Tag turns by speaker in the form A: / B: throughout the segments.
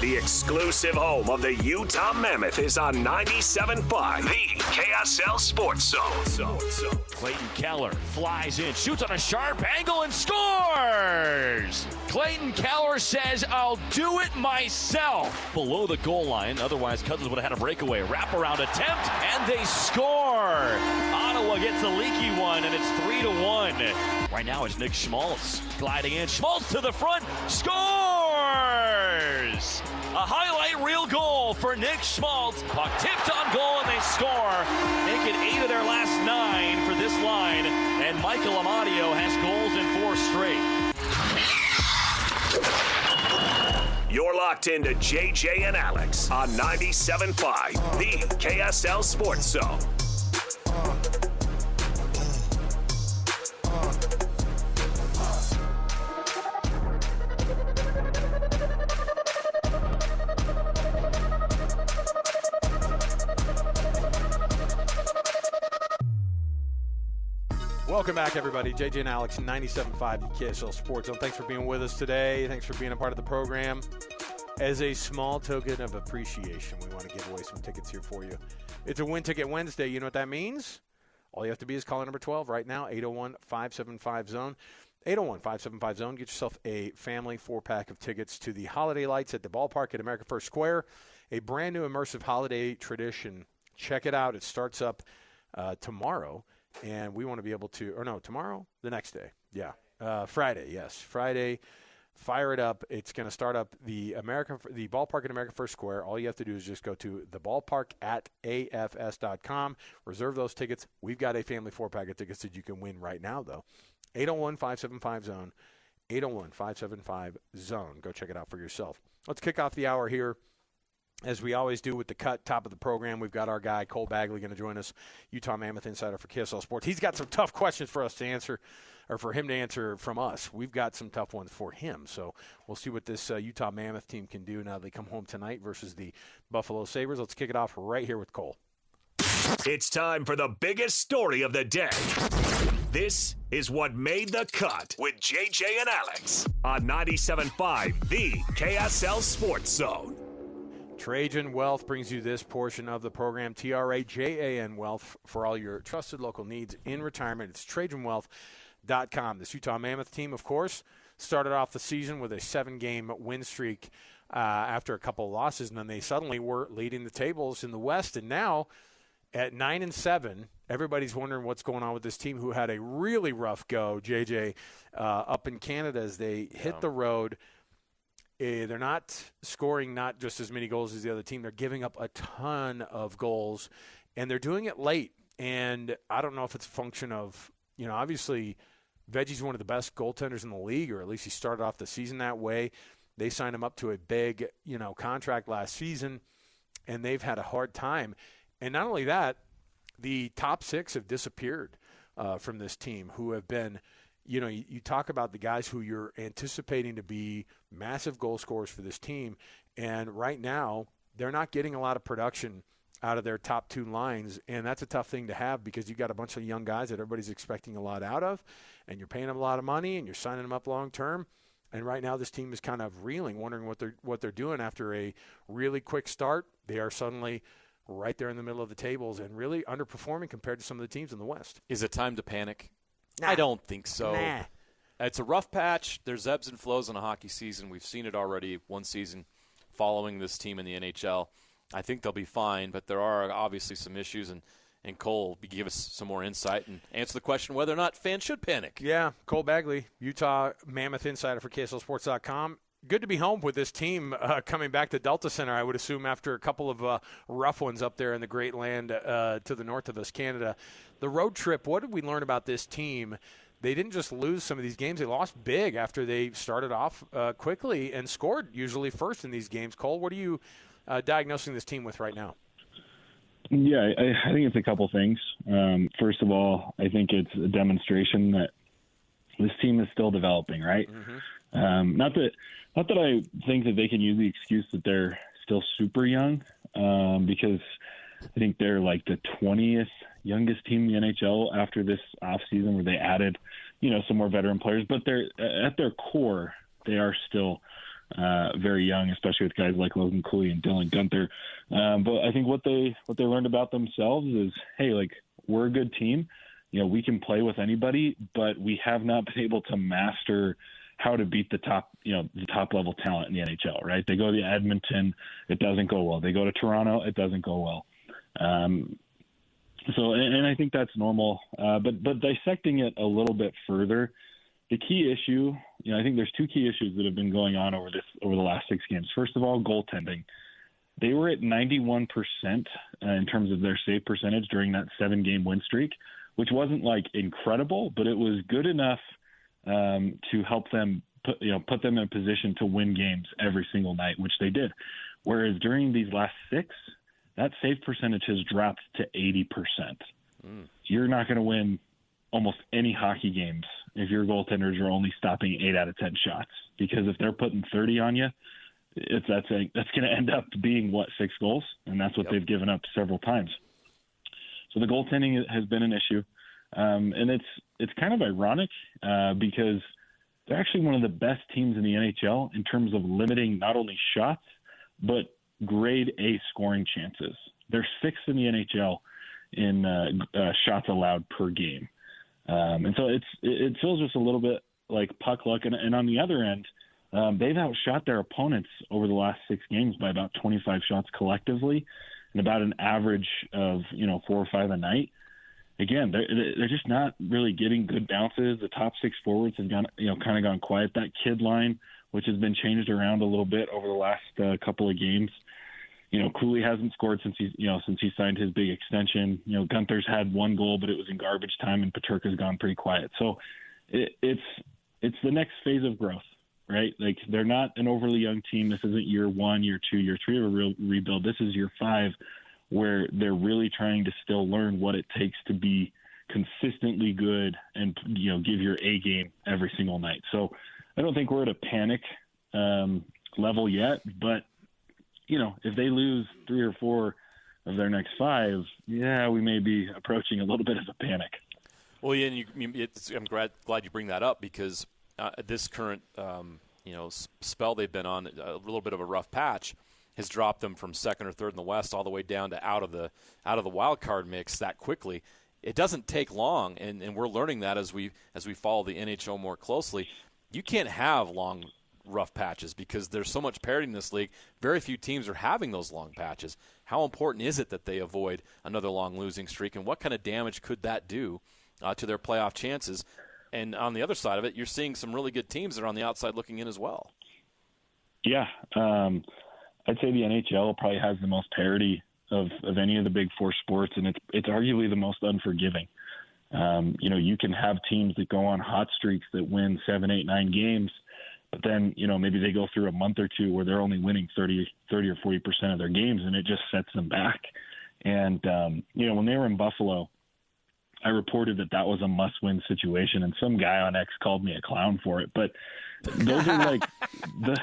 A: The exclusive home of the Utah Mammoth is on 97.5, the KSL Sports Zone.
B: Clayton Keller flies in, shoots on a sharp angle, and scores! Clayton Keller says, I'll do it myself. Below the goal line, otherwise Cousins would have had a breakaway. Wraparound attempt, and they score! Ottawa gets a leaky one, and it's 3-1. Right now it's Nick Schmaltz gliding in. Schmaltz to the front, scores! A highlight reel goal for Nick Schmaltz. Puck tipped on goal, and they score. Make it 8 of their last 9 for this line. And Michael Amadio has goals in 4 straight.
A: You're locked into JJ and Alex on 97.5, the KSL Sports Zone.
C: Welcome back, everybody. JJ and Alex, 97.5, the KSL Sports Zone. Thanks for being with us today. Thanks for being a part of the program. As a small token of appreciation, we want to give away some tickets here for you. It's a Win Ticket Wednesday. You know what that means? All you have to be is caller number 12 right now, 801-575-ZONE. 801-575-ZONE. Get yourself a family 4-pack of tickets to the Holiday Lights at the ballpark at America First Square, a brand new immersive holiday tradition. Check it out. It starts up tomorrow. And we want to be able to, or no, tomorrow? The next day. Yeah. Friday, yes. Friday. Fire it up. It's going to start up the ballpark at America First Square. All you have to do is just go to theballpark@afs.com. Reserve those tickets. We've got a family 4-pack of tickets that you can win right now, though. 801-575-ZONE. 801-575-ZONE. Go check it out for yourself. Let's kick off the hour here. As we always do with the cut, top of the program, we've got our guy, Cole Bagley, going to join us, Utah Mammoth insider for KSL Sports. He's got some tough questions for us to answer, or for him to answer from us. We've got some tough ones for him. So we'll see what this Utah Mammoth team can do now they come home tonight versus the Buffalo Sabres. Let's kick it off right here with Cole.
A: It's time for the biggest story of the day. This is what made the cut with JJ and Alex on 97.5, the KSL Sports Zone.
C: Trajan Wealth brings you this portion of the program, TRAJAN Wealth, for all your trusted local needs in retirement. It's TrajanWealth.com. This Utah Mammoth team, of course, started off the season with a 7-game win streak after a couple of losses, and then they suddenly were leading the tables in the West. And now at 9-7, everybody's wondering what's going on with this team who had a really rough go, JJ, up in Canada as they hit the road. They're not scoring not just as many goals as the other team. They're giving up a ton of goals, and they're doing it late. And I don't know if it's a function of, obviously Veggie's one of the best goaltenders in the league, or at least he started off the season that way. They signed him up to a big, contract last season, and they've had a hard time. And not only that, the top 6 have disappeared from this team, who have been – you talk about the guys who you're anticipating to be massive goal scorers for this team, and right now they're not getting a lot of production out of their top 2 lines, and that's a tough thing to have because you've got a bunch of young guys that everybody's expecting a lot out of, and you're paying them a lot of money, and you're signing them up long term. And right now this team is kind of reeling, wondering what they're doing after a really quick start. They are suddenly right there in the middle of the tables and really underperforming compared to some of the teams in the West.
D: Is it time to panic?
C: Nah.
D: I don't think so.
C: Nah.
D: It's a rough patch. There's ebbs and flows in a hockey season. We've seen it already one season following this team in the NHL. I think they'll be fine, but there are obviously some issues, and Cole will give us some more insight and answer the question whether or not fans should panic.
C: Yeah, Cole Bagley, Utah Mammoth insider for KSLSports.com. Good to be home with this team coming back to Delta Center, I would assume, after a couple of rough ones up there in the great land to the north of us, Canada. The road trip, what did we learn about this team? They didn't just lose some of these games. They lost big after they started off quickly and scored usually first in these games. Cole, what are you diagnosing this team with right now?
E: Yeah, I think it's a couple things. First of all, I think it's a demonstration that this team is still developing, right? Mm-hmm. Not that I think that they can use the excuse that they're still super young, because I think they're like the 20th youngest team in the NHL after this offseason, where they added, some more veteran players. But they're at their core, they are still very young, especially with guys like Logan Cooley and Dylan Guenther. But I think what they learned about themselves is, hey, like, we're a good team. You know, we can play with anybody, but we have not been able to master how to beat the top level talent in the NHL, right? They go to Edmonton, it doesn't go well. They go to Toronto, it doesn't go well. So I think that's normal. But dissecting it a little bit further, the key issue, I think there's two key issues that have been going on over the last 6 games. First of all, goaltending. They were at 91% in terms of their save percentage during that 7-game win streak, which wasn't like incredible, but it was good enough to help them put them in a position to win games every single night, which they did. Whereas during these last 6, that save percentage has dropped to 80%. You're not going to win almost any hockey games if your goaltenders are only stopping 8 out of 10 shots, because if they're putting 30 on you, that's going to end up being 6 goals, and that's what they've given up several times. So the goaltending has been an issue, and it's kind of ironic because they're actually one of the best teams in the NHL in terms of limiting not only shots but grade A scoring chances. They're 6th in the NHL in shots allowed per game. And so it feels just a little bit like puck luck. And on the other end, they've outshot their opponents over the last 6 games by about 25 shots collectively, and about an average of 4 or 5 a night. Again, they're just not really getting good bounces. The top 6 forwards have gone kind of gone quiet. That kid line, which has been changed around a little bit over the last couple of games. Cooley hasn't scored since he signed his big extension. Gunther's had 1 goal, but it was in garbage time, and Peterka's gone pretty quiet. So it's the next phase of growth, right? Like, they're not an overly young team. This isn't year 1, year 2, year 3 of a real rebuild. This is year 5, where they're really trying to still learn what it takes to be consistently good and give your A game every single night. So I don't think we're at a panic level yet, but if they lose 3 or 4 of their next 5, we may be approaching a little bit of a panic.
D: Well, yeah, and I'm glad you bring that up, because this current spell they've been on, a little bit of a rough patch, has dropped them from 2nd or 3rd in the West all the way down to out of the wild card mix that quickly. It doesn't take long, and we're learning that as we follow the NHL more closely. You can't have long rough patches because there's so much parity in this league. Very few teams are having those long patches. How important is it that they avoid another long losing streak, and what kind of damage could that do to their playoff chances? And on the other side of it, you're seeing some really good teams that are on the outside looking in as well. Yeah,
E: I'd say the NHL probably has the most parity of any of the big 4 sports, and it's arguably the most unforgiving. You can have teams that go on hot streaks that win 7, 8, 9 games, but then, maybe they go through a month or 2 where they're only winning 30 or 40% of their games, and it just sets them back. And, when they were in Buffalo, I reported that was a must-win situation, and some guy on X called me a clown for it. But those are like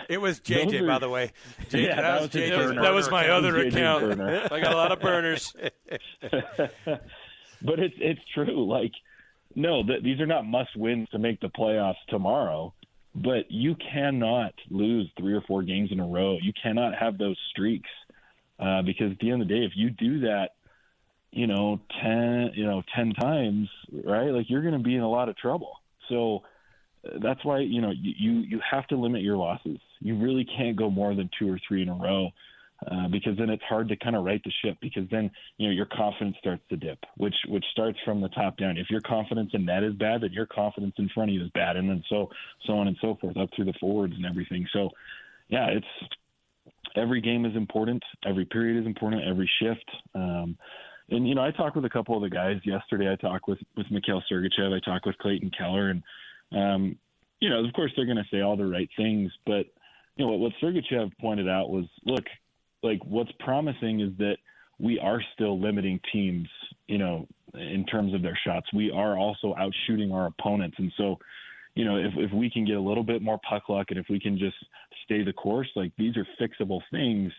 C: it was JJ, by the way.
E: JJ, that was JJ.
D: That was my other account.
E: Burner.
D: I got a lot of burners.
E: But it's true. Like, no, these are not must-wins to make the playoffs tomorrow. But you cannot lose 3 or 4 games in a row. You cannot have those streaks because at the end of the day, if you do that, 10 times, right? Like, you're going to be in a lot of trouble. So that's why, you have to limit your losses. You really can't go more than 2 or 3 in a row because then it's hard to kind of right the ship, because then, your confidence starts to dip, which starts from the top down. If your confidence in net is bad, then your confidence in front of you is bad. And then so on and so forth up through the forwards and everything. So yeah, every game is important. Every period is important. Every shift. And, I talked with a couple of the guys yesterday. I talked with Mikhail Sergachev. I talked with Clayton Keller. And, of course, they're going to say all the right things. But, what Sergachev pointed out was, look, like, what's promising is that we are still limiting teams, in terms of their shots. We are also outshooting our opponents. And so, if we can get a little bit more puck luck, and if we can just stay the course, like, these are fixable things.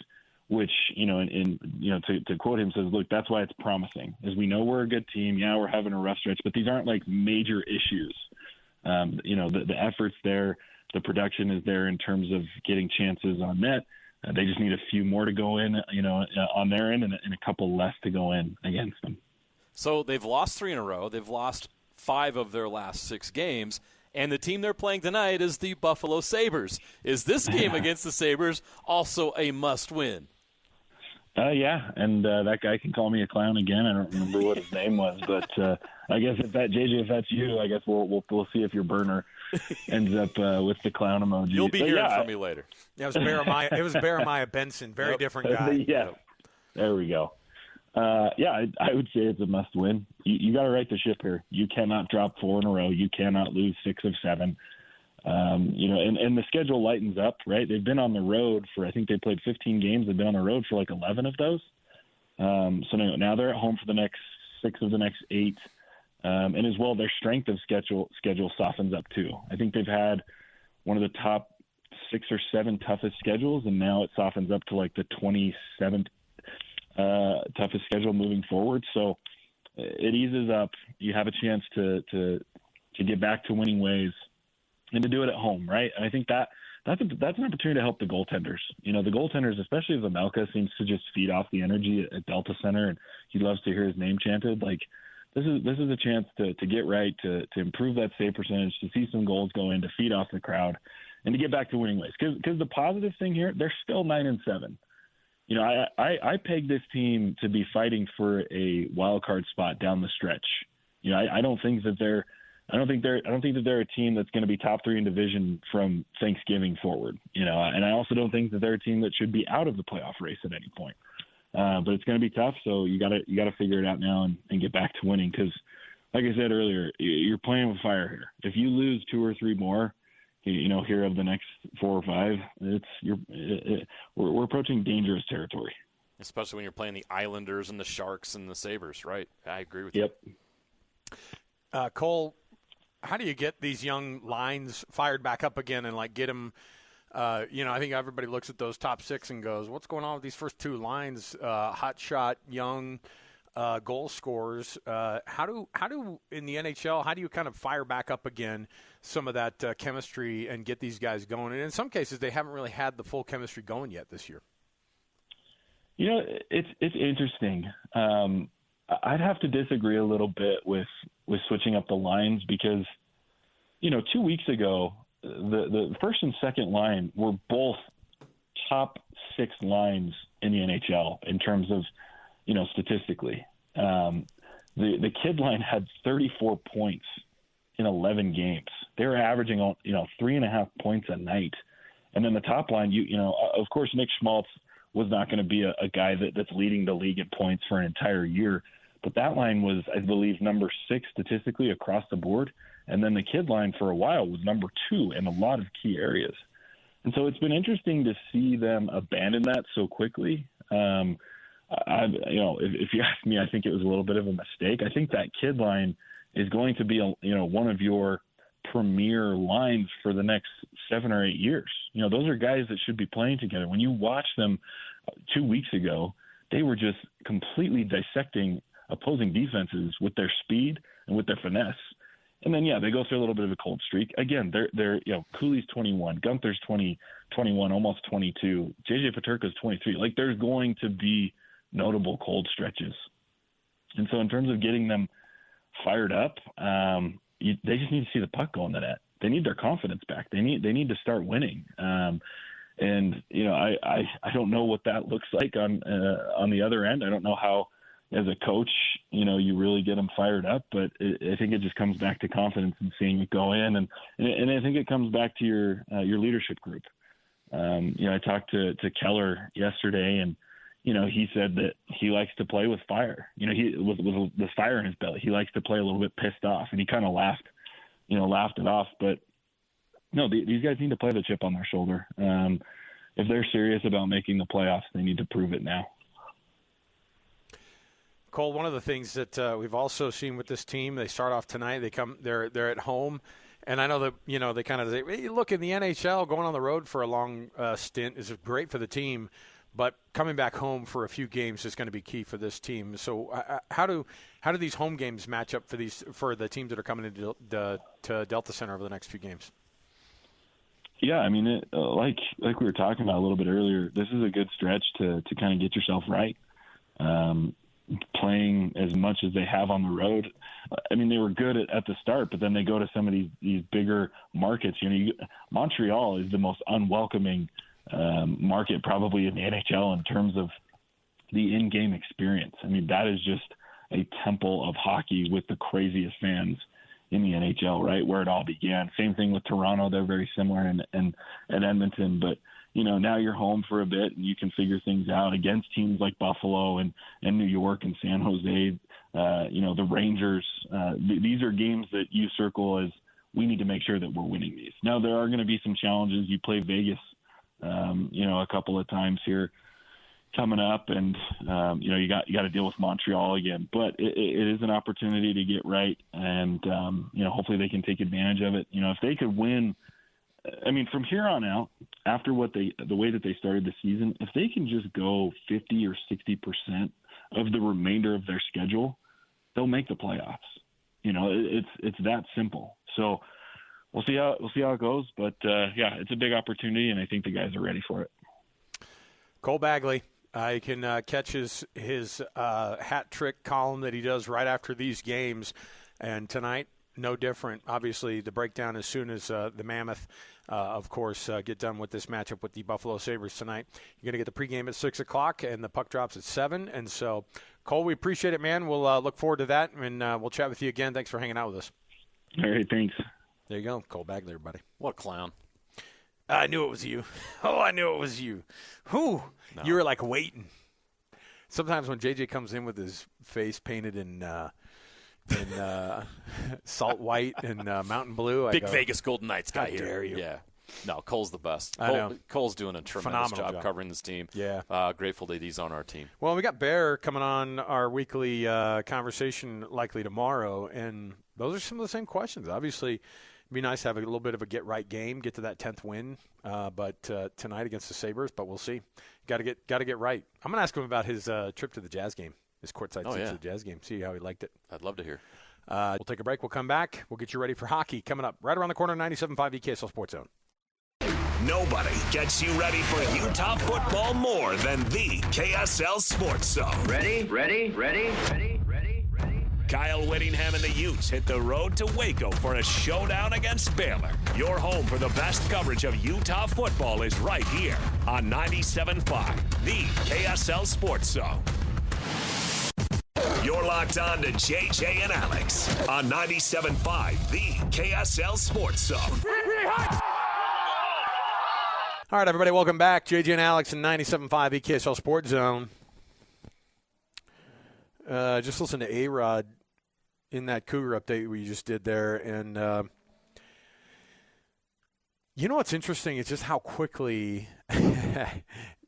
E: Which, to quote him, says, look, that's why it's promising, is we know we're a good team. Yeah, we're having a rough stretch, but these aren't like major issues. The effort's there. The production is there in terms of getting chances on net. They just need a few more to go in, on their end, and a couple less to go in against them.
D: So they've lost 3 in a row. They've lost 5 of their last 6 games. And the team they're playing tonight is the Buffalo Sabres. Is this game against the Sabres also a must-win?
E: Yeah, and that guy can call me a clown again. I don't remember what his name was, but I guess if that's you, I guess we'll see if your burner ends up with the clown emoji.
D: You'll be hearing from me later.
C: Yeah, it was Bear Benson, very different guy.
E: Yeah, there we go. I would say it's a must-win. You got to right the ship here. You cannot drop 4 in a row. You cannot lose 6 of 7. And the schedule lightens up, right? They've been on the road for, I think they played 15 games. They've been on the road for like 11 of those. So now they're at home for the next 6 of the next 8. And as well, their strength of schedule softens up too. I think they've had one of the top 6 or 7 toughest schedules, and now it softens up to like the 27th toughest schedule moving forward. So it eases up. You have a chance to get back to winning ways and to do it at home, right? And I think that's an opportunity to help the goaltenders. The goaltenders, especially Vamelka, seems to just feed off the energy at Delta Center, and he loves to hear his name chanted. Like this is a chance to get right, to improve that save percentage, to see some goals go in, to feed off the crowd, and to get back to winning ways. Because the positive thing here, they're still 9-7. I pegged this team to be fighting for a wild card spot down the stretch. I don't think that they're a team that's going to be top 3 in division from Thanksgiving forward. And I also don't think that they're a team that should be out of the playoff race at any point. But it's going to be tough, so you got to figure it out now and get back to winning. Because, like I said earlier, you're playing with fire here. If you lose 2 or 3 more, here of the next 4 or 5, we're approaching dangerous territory.
D: Especially when you're playing the Islanders and the Sharks and the Sabres, right? I agree with you.
C: Yep. Cole, how do you get these young lines fired back up again and get them? I think everybody looks at those top 6 and goes, "What's going on with these first 2 lines? Hot shot, young." Goal scorers. How do in the NHL? How do you kind of fire back up again some of that chemistry and get these guys going? And in some cases, they haven't really had the full chemistry going yet this year.
E: It's interesting. I'd have to disagree a little bit with switching up the lines because, 2 weeks ago, the first and second line were both top 6 lines in the NHL in terms of, statistically. The kid line had 34 points in 11 games. They were averaging, 3.5 points a night. And then the top line, of course, Nick Schmaltz was not going to be a guy that's leading the league in points for an entire year. But that line was, I believe, number 6 statistically across the board. And then the kid line for a while was number 2 in a lot of key areas. And so it's been interesting to see them abandon that so quickly. If you ask me, I think it was a little bit of a mistake. I think that kid line is going to be, one of your premier lines for the next 7 or 8 years. Those are guys that should be playing together. When you watch them 2 weeks ago, they were just completely dissecting opposing defenses with their speed and with their finesse. And then, they go through a little bit of a cold streak. Again, they're Cooley's 21, Gunther's 21, almost 22, JJ Peterka's 23. There's going to be notable cold stretches. And so in terms of getting them fired up, they just need to see the puck go in the net. They need their confidence back. They need to start winning. I don't know what that looks like on the other end. I don't know how, as a coach, you really get them fired up, but I think it just comes back to confidence and seeing it go in. And I think it comes back to your leadership group. I talked to Keller yesterday, and he said that he likes to play with fire. He with the fire in his belly. He likes to play a little bit pissed off, and he kind of laughed it off. But no, these guys need to play the chip on their shoulder. If they're serious about making the playoffs, they need to prove it now.
C: Cole, one of the things that we've also seen with this team, they start off tonight. They're at home, and I know that they kind of say, hey, look, in the NHL, going on the road for a long stint is great for the team. But coming back home for a few games is going to be key for this team. So how do these home games match up for the teams that are coming to Delta Center over the next few games?
E: Yeah, I mean, like we were talking about a little bit earlier, this is a good stretch to kind of get yourself right. Playing as much as they have on the road. I mean, they were good at the start, but then they go to some of these bigger markets. Montreal is the most unwelcoming market probably in the NHL in terms of the in-game experience. I mean, that is just a temple of hockey with the craziest fans in the NHL, right, where it all began. Same thing with Toronto. They're very similar and Edmonton, but now you're home for a bit and you can figure things out against teams like Buffalo and New York and San Jose, the Rangers. These are games that you circle as we need to make sure that we're winning these. Now, there are going to be some challenges. You play Vegas, a couple of times here coming up, and, you got to deal with Montreal again. But it is an opportunity to get right, and, hopefully they can take advantage of it. If they could win – I mean, from here on out, after the way that they started the season, if they can just go 50 or 60% of the remainder of their schedule, they'll make the playoffs. It's that simple. So we'll see how it goes. But it's a big opportunity, and I think the guys are ready for it.
C: Cole Bagley, you can catch his hat trick column that he does right after these games, and tonight. No different. Obviously, the breakdown as soon as the Mammoth, of course, get done with this matchup with the Buffalo Sabres tonight. You're going to get the pregame at 6 o'clock, and the puck drops at 7. And so, Cole, we appreciate it, man. We'll look forward to that, and we'll chat with you again. Thanks for hanging out with us.
E: All right, thanks.
C: There you go. Cole Bagley, everybody.
D: What a clown.
C: I knew it was you. Oh, I knew it was you. Whew. No. You were, like, waiting. Sometimes when JJ comes in with his face painted in salt white and mountain blue.
D: Big Vegas Golden Knights guy here.
C: How dare you.
D: Yeah. No, Cole's the best.
C: I know.
D: Cole's doing a tremendous job covering this team.
C: Yeah.
D: Grateful that he's on our team.
C: Well, we got Bear coming on our weekly conversation likely tomorrow, and those are some of the same questions. Obviously, it'd be nice to have a little bit of a get-right game, get to that 10th win, but tonight against the Sabres, but we'll see. Got to get right. I'm going to ask him about his trip to the Jazz game. His courtside seats at the Jazz game. See how he liked it.
D: I'd love to hear.
C: We'll take a break. We'll come back. We'll get you ready for hockey coming up right around the corner, 97.5 EKSL Sports Zone.
A: Nobody gets you ready for Utah football more than the KSL Sports Zone.
F: Ready.
A: Kyle Whittingham and the Utes hit the road to Waco for a showdown against Baylor. Your home for the best coverage of Utah football is right here on 97.5, the KSL Sports Zone. You're locked on to JJ and Alex on 97.5, the KSL Sports Zone.
C: All right, everybody, welcome back. JJ and Alex in 97.5 EKSL Sports Zone. Just listen to A-Rod in that Cougar update we just did there, and what's interesting is just how quickly.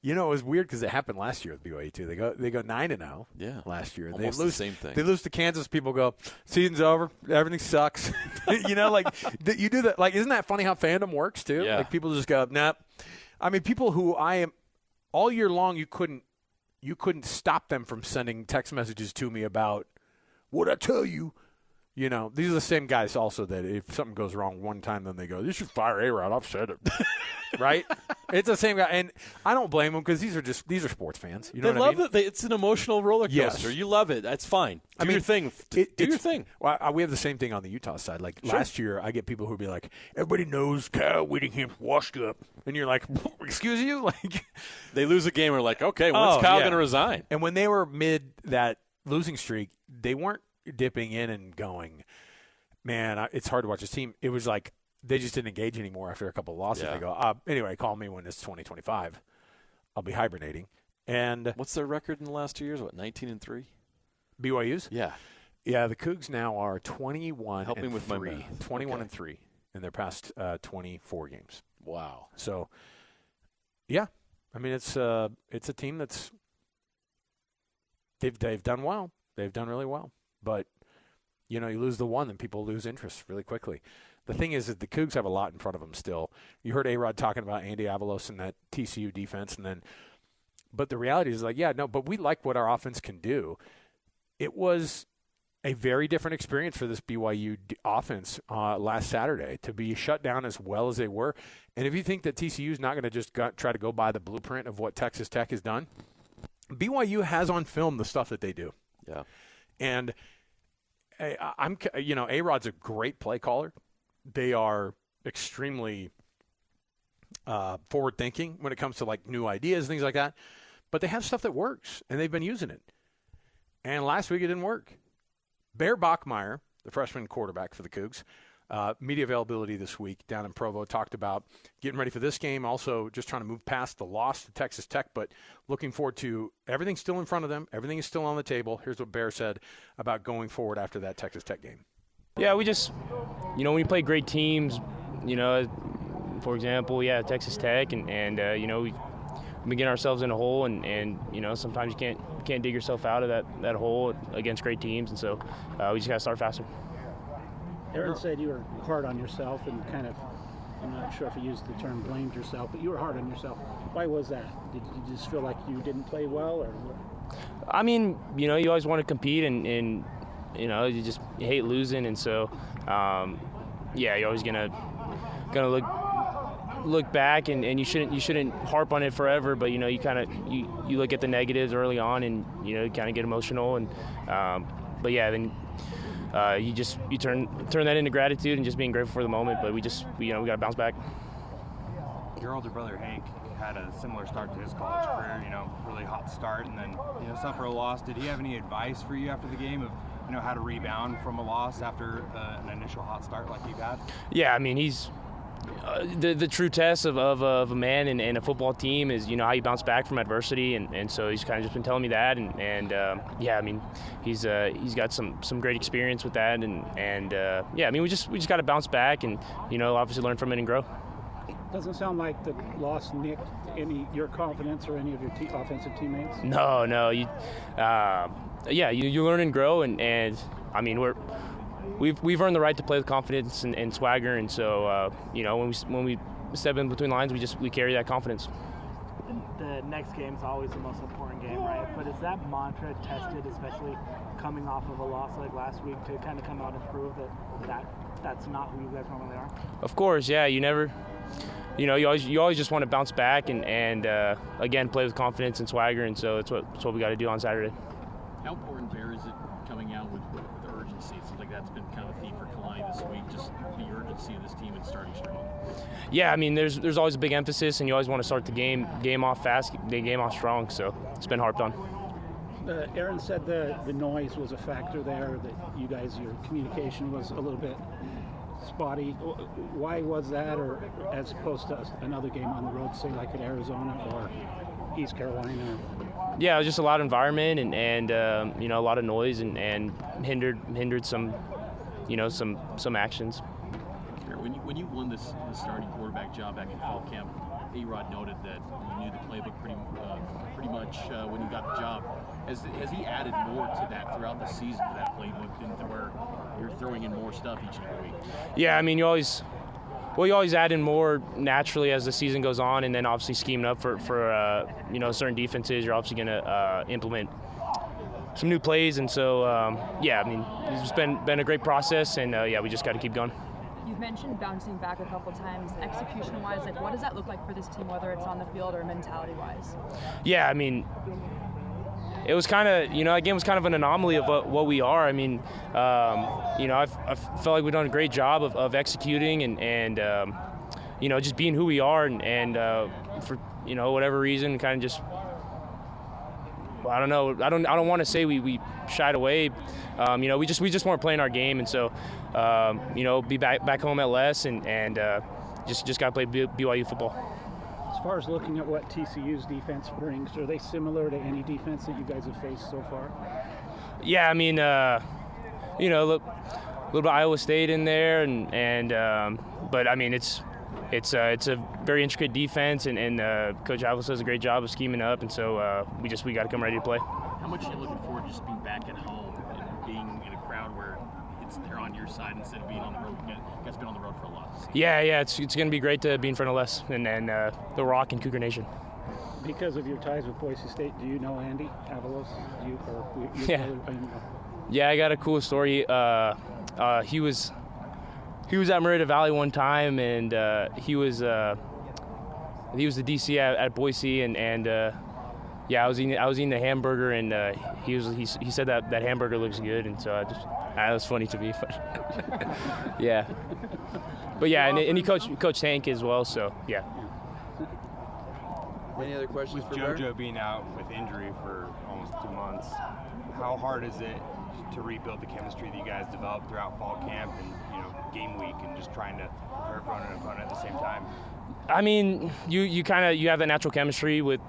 C: It was weird because it happened last year with BYU too. They go 9-0.
D: Yeah,
C: last year
D: almost
C: they lose
D: the same thing.
C: They lose to Kansas. People go, season's over. Everything sucks. You do that. Like, isn't that funny how fandom works too?
D: Yeah.
C: Like people just go, nah. I mean, people who I am all year long, you couldn't stop them from sending text messages to me about what I tell you. These are the same guys also that if something goes wrong one time, then they go, you should fire A-Rod. I've said it. Right? It's the same guy. And I don't blame them because these are sports fans. You know
D: they
C: what
D: love
C: I mean?
D: it. It's an emotional roller coaster.
C: Yes.
D: You love it. That's fine. Do your thing. Do your thing.
C: Well, we have the same thing on the Utah side. Like last year, I get people who be like, everybody knows Kyle Whittingham's washed up. And you're like, excuse you? Like,
D: they lose a game. We're like, okay, when's Kyle going to resign?
C: And when they were mid that losing streak, they weren't dipping in and going, man, it's hard to watch this team. It was like they just didn't engage anymore after a couple of losses.
D: Yeah.
C: They go, anyway, call me when it's 2025. I'll be hibernating. And
D: what's their record in the last 2 years? 19-3?
C: BYU's?
D: Yeah.
C: Yeah, the Cougs now are 21
D: Help me with my math.
C: 21-3 in their past 24 games.
D: Wow.
C: So, yeah. I mean, it's a team that's they've done well. They've done really well. But you lose the one, then people lose interest really quickly. The thing is that the Cougs have a lot in front of them still. You heard A-Rod talking about Andy Avalos and that TCU defense, but the reality is but we like what our offense can do. It was a very different experience for this BYU offense last Saturday to be shut down as well as they were. And if you think that TCU is not going to just try to go by the blueprint of what Texas Tech has done, BYU has on film the stuff that they do.
D: Yeah.
C: And A-Rod's a great play caller. They are extremely forward-thinking when it comes to like new ideas, things like that. But they have stuff that works, and they've been using it. And last week it didn't work. Bear Bachmeier, the freshman quarterback for the Cougs, media availability this week down in Provo, talked about getting ready for this game, also just trying to move past the loss to Texas Tech, but looking forward to everything still in front of them. Everything is still on the table. Here's what Bear said about going forward after that Texas Tech game.
F: Yeah, we just, when you play great teams, for example, Texas Tech, and we've been getting ourselves in a hole, and sometimes you can't dig yourself out of that hole against great teams, and so we just got to start faster.
G: Aaron said you were hard on yourself and kind of, I'm not sure if he used the term blamed yourself, but you were hard on yourself. Why was that? Did you just feel like you didn't play well, or what?
F: I mean, you always want to compete, and you hate losing, and so you're always gonna look back, and you shouldn't harp on it forever, but you look at the negatives early on, and you kind of get emotional, and then you turn that into gratitude and just being grateful for the moment. But we got to bounce back.
H: Your older brother Hank had a similar start to his college career, really hot start, and then suffer a loss. Did he have any advice for you after the game of how to rebound from a loss after an initial hot start like you had? Yeah, I mean, he's the true test of a man and a football team is how you bounce back from adversity, and so he's kind of just been telling me that, and I mean, he's got some great experience with that, and I mean, we just got to bounce back and obviously learn from it and grow.
G: Doesn't sound like the loss nicked your confidence or any of your offensive teammates.
F: No, you learn and grow, and I mean we've earned the right to play with confidence and swagger, and so when we step in between lines, we carry that confidence.
I: The next game is always the most important game, right? But is that mantra tested, especially coming off of a loss like last week, to kind of come out and prove that that's not who you guys normally are?
F: Of course, yeah. You never. You always just want to bounce back and again play with confidence and swagger, and so it's what we got to do on Saturday.
J: How important, Bear, is it coming out with urgency? It seems like that's been kind of a theme for Kalani this week, just the urgency of this team and starting strong.
F: Yeah, I mean, there's always a big emphasis, and you always want to start the game off fast, the game off strong, so it's been harped on.
G: Aaron said the noise was a factor there, that you guys, your communication was a little bit spotty. Why was that, or as opposed to another game on the road, say like at Arizona or East Carolina?
F: Yeah, it was just a lot of environment and a lot of noise and hindered some actions.
J: When you won this starting quarterback job back in fall camp, A-Rod noted that you knew the playbook pretty much when you got the job. Has he added more to that throughout the season, to that playbook, to where you're throwing in more stuff each and every week?
F: Yeah, I mean, you always add in more naturally as the season goes on, and then obviously scheming up for certain defenses, you're obviously going to implement some new plays, and so I mean, it's been a great process, and we just got to keep going.
K: You've mentioned bouncing back a couple times. Execution-wise, like, what does that look like for this team, whether it's on the field or mentality-wise?
F: Yeah, I mean, it was kind of, that game was kind of an anomaly of what we are. I mean, I felt like we've done a great job of executing and just being who we are, and for whatever reason, kind of just, I don't know. I don't want to say we shied away. We just weren't playing our game, and so be back home at less, and just got to play BYU football.
G: As far as looking at what TCU's defense brings, are they similar to any defense that you guys have faced so far?
F: Yeah, I mean, a little bit of Iowa State in there, but I mean, it's a very intricate defense, and Coach Avila does a great job of scheming up, and so we got to come ready to play.
J: How much are you looking forward to just being back at home and being in a crowd where they're on your side instead of being on the road? You guys have been on the road for a lot.
F: Yeah, it's going to be great to be in front of Les and the Rock and Cougar Nation.
G: Because of your ties with Boise State, do you know Andy Avalos?
F: Yeah. Yeah, I got a cool story. He was at Merida Valley one time, and he was the DC at Boise, and yeah, I was eating the hamburger, and he said that hamburger looks good, and so that was funny to me. But yeah, but yeah, and he coached Hank as well, so yeah.
L: Any other questions
H: with
L: for
H: JoJo
L: Bear?
H: being out with injury for almost 2 months? How hard is it to rebuild the chemistry that you guys developed throughout fall camp and game week, and just trying to prepare for an opponent at the same time?
F: I mean, you have that natural chemistry with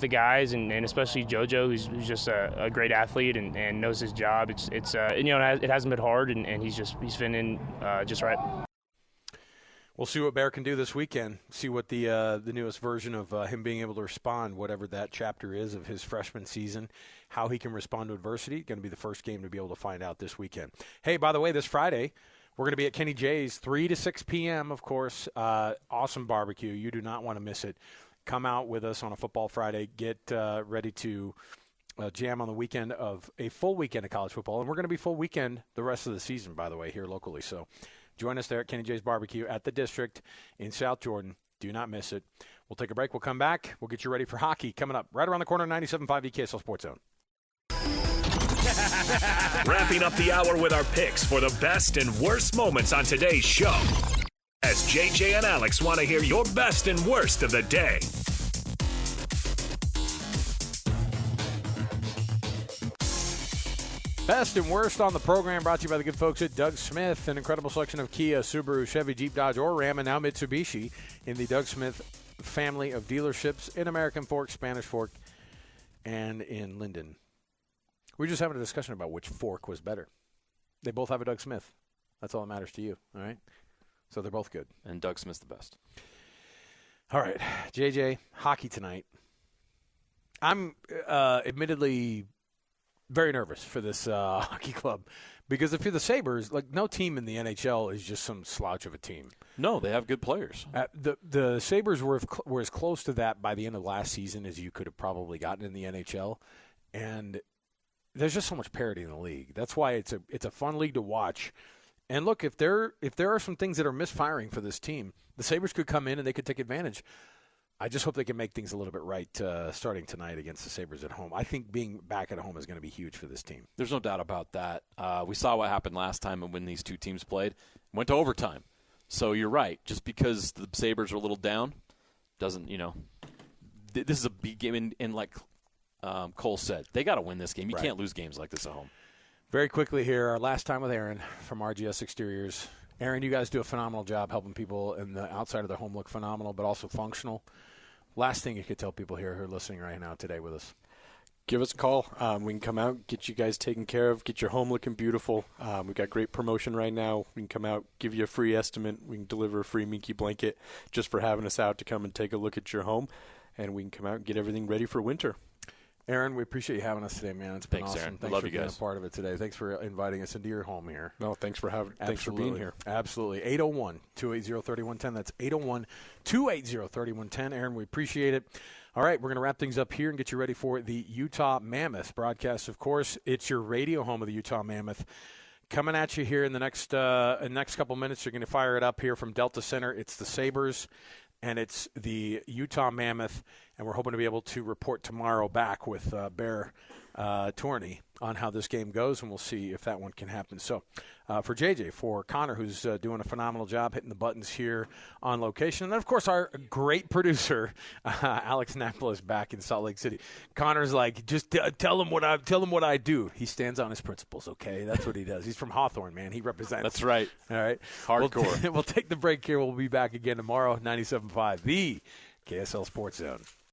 F: the guys, and especially JoJo, who's just a great athlete and knows his job. It hasn't been hard, and he's fitting in just right.
C: We'll see what Bear can do this weekend. See what the newest version of him being able to respond, whatever that chapter is of his freshman season, how he can respond to adversity. Going to be the first game to be able to find out this weekend. Hey, by the way, this Friday, we're going to be at Kenny J's, 3 to 6 p.m., of course. Awesome barbecue. You do not want to miss it. Come out with us on a Football Friday. Get ready to jam on the weekend of a full weekend of college football. And we're going to be full weekend the rest of the season, by the way, here locally. So join us there at Kenny J's Barbecue at the District in South Jordan. Do not miss it. We'll take a break. We'll come back. We'll get you ready for hockey coming up right around the corner, 97.5 EKSL Sports Zone.
A: Wrapping up the hour with our picks for the best and worst moments on today's show. As JJ and Alex want to hear your best and worst of the day.
C: Best and worst on the program brought to you by the good folks at Doug Smith. An incredible selection of Kia, Subaru, Chevy, Jeep, Dodge, or Ram, and now Mitsubishi in the Doug Smith family of dealerships in American Fork, Spanish Fork, and in Linden. We were just having a discussion about which fork was better. They both have a Doug Smith. That's all that matters to you, all right? So they're both good.
D: And Doug Smith's the best.
C: All right, JJ, hockey tonight. I'm admittedly very nervous for this hockey club because if you're the Sabres, like no team in the NHL is just some slouch of a team.
D: No, they have good players.
C: The Sabres were as close to that by the end of last season as you could have probably gotten in the NHL, and there's just so much parity in the league. That's why it's a fun league to watch. And look, if there are some things that are misfiring for this team, the Sabres could come in and they could take advantage. I just hope they can make things a little bit right starting tonight against the Sabres at home. I think being back at home is going to be huge for this team.
D: There's no doubt about that. We saw what happened last time when these two teams played. Went to overtime. So you're right. Just because the Sabres are a little down doesn't, this is a big game. And like Cole said, they got to win this game. You can't lose games like this at home.
C: Very quickly here, our last time with Aaron from RGS Exteriors. Aaron, you guys do a phenomenal job helping people in the outside of their home look phenomenal, but also functional. Last thing you could tell people here who are listening right now today with us.
M: Give us a call. We can come out, get you guys taken care of, get your home looking beautiful. We've got great promotion right now. We can come out, give you a free estimate. We can deliver a free Minky blanket just for having us out to come and take a look at your home. And we can come out and get everything ready for winter.
C: Aaron, we appreciate you having us today, man. It's been
D: Thanks,
C: awesome.
D: Aaron.
C: Thanks
D: Love
C: for
D: you
C: being
D: guys.
C: a part of it today. Thanks for inviting us into your home here.
M: No, thanks for being here.
C: Absolutely. 801-280-3110. That's 801-280-3110. Aaron, we appreciate it. All right, we're going to wrap things up here and get you ready for the Utah Mammoth broadcast. Of course, it's your radio home of the Utah Mammoth. Coming at you here in the next couple minutes, you're going to fire it up here from Delta Center. It's the Sabres, and it's the Utah Mammoth, and we're hoping to be able to report tomorrow back with Bear Tourney on how this game goes, and we'll see if that one can happen. So for JJ, for Connor, who's doing a phenomenal job hitting the buttons here on location, and then, of course, our great producer, Alex Napoli, is back in Salt Lake City. Connor's like, just tell him what I do. He stands on his principles, okay? That's what he does. He's from Hawthorne, man. He represents.
D: That's right.
C: All right.
D: Hardcore.
C: We'll take the break here. We'll be back again tomorrow, 97.5, the KSL Sports Zone.